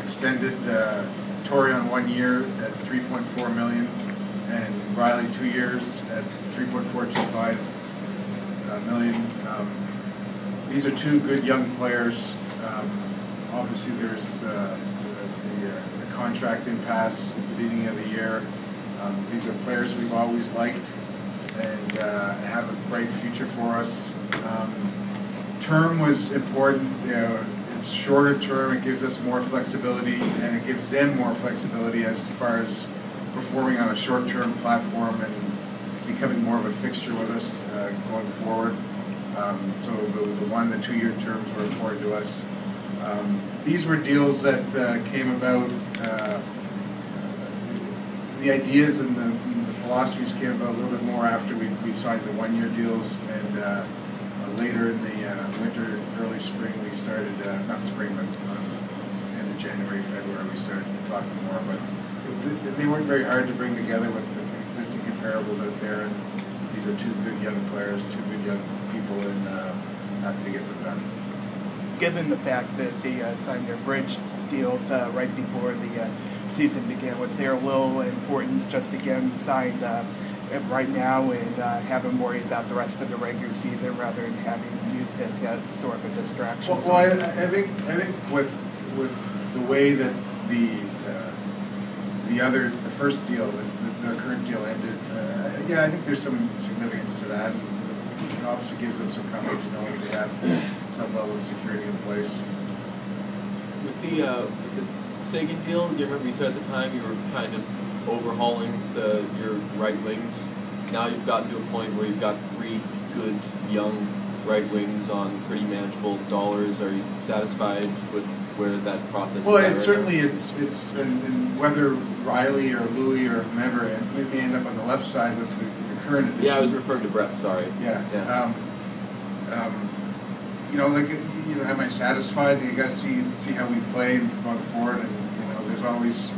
extended Torey on 1 year at $3.4 million, and Reilly 2 years at $3.425 million. These are two good young players. Obviously, there's the contract impasse at the beginning of the year. These are players we've always liked and have a bright future for us. Term was important. It's shorter term. It gives us more flexibility, and it gives them more flexibility as far as performing on a short-term platform and becoming more of a fixture with us going forward. So the 1 and 2 year terms were important to us. These were deals that came about. The ideas and the philosophies came about a little bit more after we signed the 1 year deals, and later in the winter, early spring, we started, not spring, but end of January, February, we started talking more. But they weren't very hard to bring together with the existing comparables out there, and these are two good young players, two good young people, and happy to get them done. Given the fact that they signed their bridge deals right before the season began, was there a little importance just to get them signed right now and have them worry about the rest of the regular season rather than having used this as sort of a distraction? Well, I think with the way that the first deal, the current deal ended, yeah, I think there's some significance to that. It obviously gives them some comfort to know that they have some level of security in place. With the Sagan deal, do you remember you said at the time you were kind of overhauling your right wings? Now you've gotten to a point where you've got 3 good young right wings on pretty manageable dollars. Are you satisfied with where that process is? Well, it's and whether Reilly or Louis or whomever, and maybe end up on the left side with the current edition. Yeah, I was referring to Brett. Sorry. Yeah. Am I satisfied? You got to see how we play going forward, and there's always,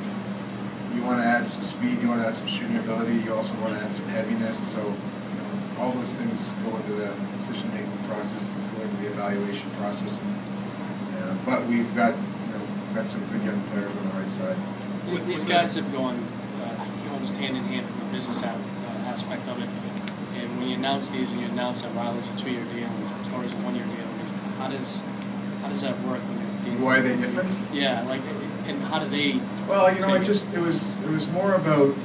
you want to add some speed, you want to add some shooting ability, you also want to add some heaviness. So all those things go into the decision-making process, go into the evaluation process. But we've got some good young players on the right side. These guys have gone almost hand in hand from the business aspect of it. And when you announce these, and you announce that Reilly's a 2 year deal and Torey's a 1 year deal, how does that work when you're dealing? Why are they different? Yeah, and how do they? Well, it was more about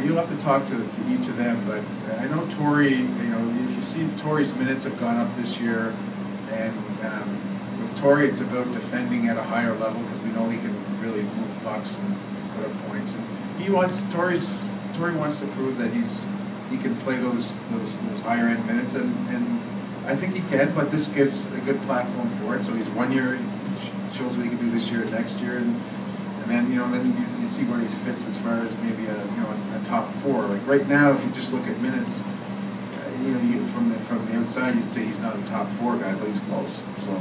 you'll have to talk to each of them, but I know Torey. If you see Torey's minutes have gone up this year, and with Torey it's about defending at a higher level because we know he can really move pucks and put up points, and Torey wants to prove that he can play those higher end minutes, and I think he can, but this gives a good platform for it. So he's 1 year, shows what he can do this year and next year, and then you see where he fits as far as maybe a top 4. Like right now, if you just look at minutes, from the outside you'd say he's not a top 4 guy, but he's close. So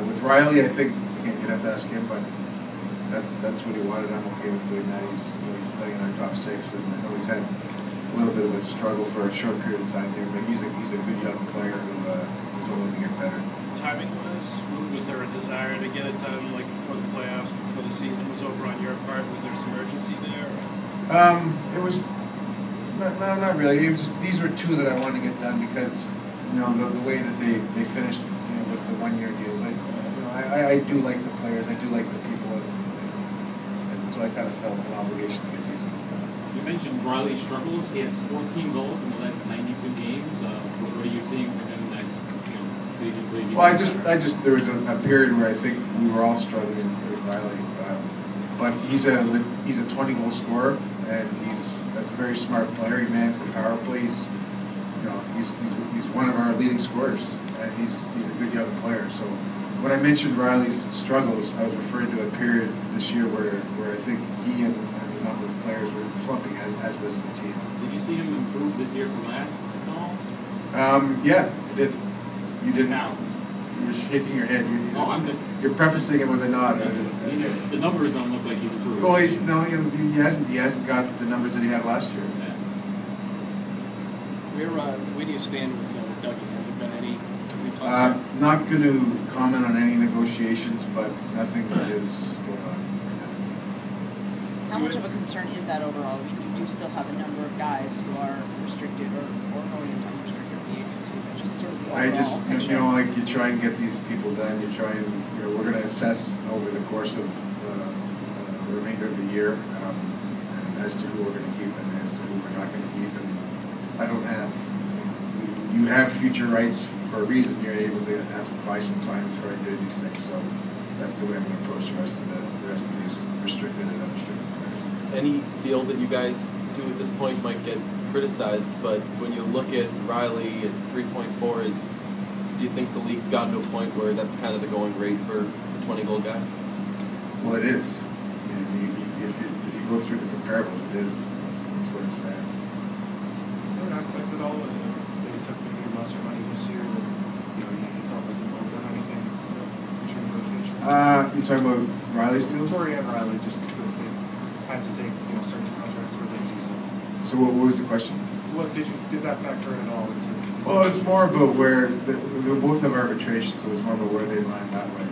with Reilly, I think again you'd have to ask him, but that's what he wanted. I'm okay with doing that. He's playing in our top 6, and I know he's had a little bit of a struggle for a short period of time here, but he's a good young player who's only to get better. Timing-wise, was there a desire to get it done before the playoffs, before the season was over on your part? Was there some urgency there? It was not really. It was just, these were 2 that I wanted to get done because the way that they finished with the 1 year deals. I do like the players. I do like the people, and so I kind of felt an obligation to get these ones done. You mentioned Reilly's struggles. He has 14 goals in the last 92 games. What are you seeing from him that basically? Well, there was a period where I think we were all struggling with Reilly, but he's a 20-goal scorer, and he's a very smart player. He manages the power play. He's one of our leading scorers, and he's a good young player. So when I mentioned Reilly's struggles, I was referring to a period this year where I think he and a number of players were slumping, as was the team. Did you see him improve this year from last at all? Yeah, I did. You didn't. How? You're shaking your head. You're prefacing it with a nod. The numbers don't look like he's improved. Well, he hasn't got the numbers that he had last year. Yeah. Where do you stand with Dougie? Have there been any Not going to comment on any negotiations, but nothing that is going on right now. How much of a concern is that overall? I mean, you do still have a number of guys who are restricted or going into unrestricted free agency, but just sort of the overall I just, picture. you know, like you try and get these people done, you try and, you know, we're going to assess over the course of the remainder of the year and as to who we're going to keep and as to who we're not going to keep. And I don't have, you have future rights for a reason. You're able to have to buy some time as far as doing these things. So that's the way I'm going to approach the rest of these restricted and unrestricted players. Any deal that you guys do at this point might get criticized, but when you look at Reilly at 3.4, do you think the league's gotten to a point where that's kind of the going rate for a 20-goal guy? Well, it is. I mean, if you go through the comparables, it is. It's what it stands. Is there an aspect at all that they took maybe lesser money this year that you felt like you weren't done anything future negotiations? You talking about Reilly's deal? Torey and Reilly just they had to take certain contracts for this season. So what was the question? What did that factor in at all into? Well, it's more about where we both have arbitration, so it's more about where they land that way.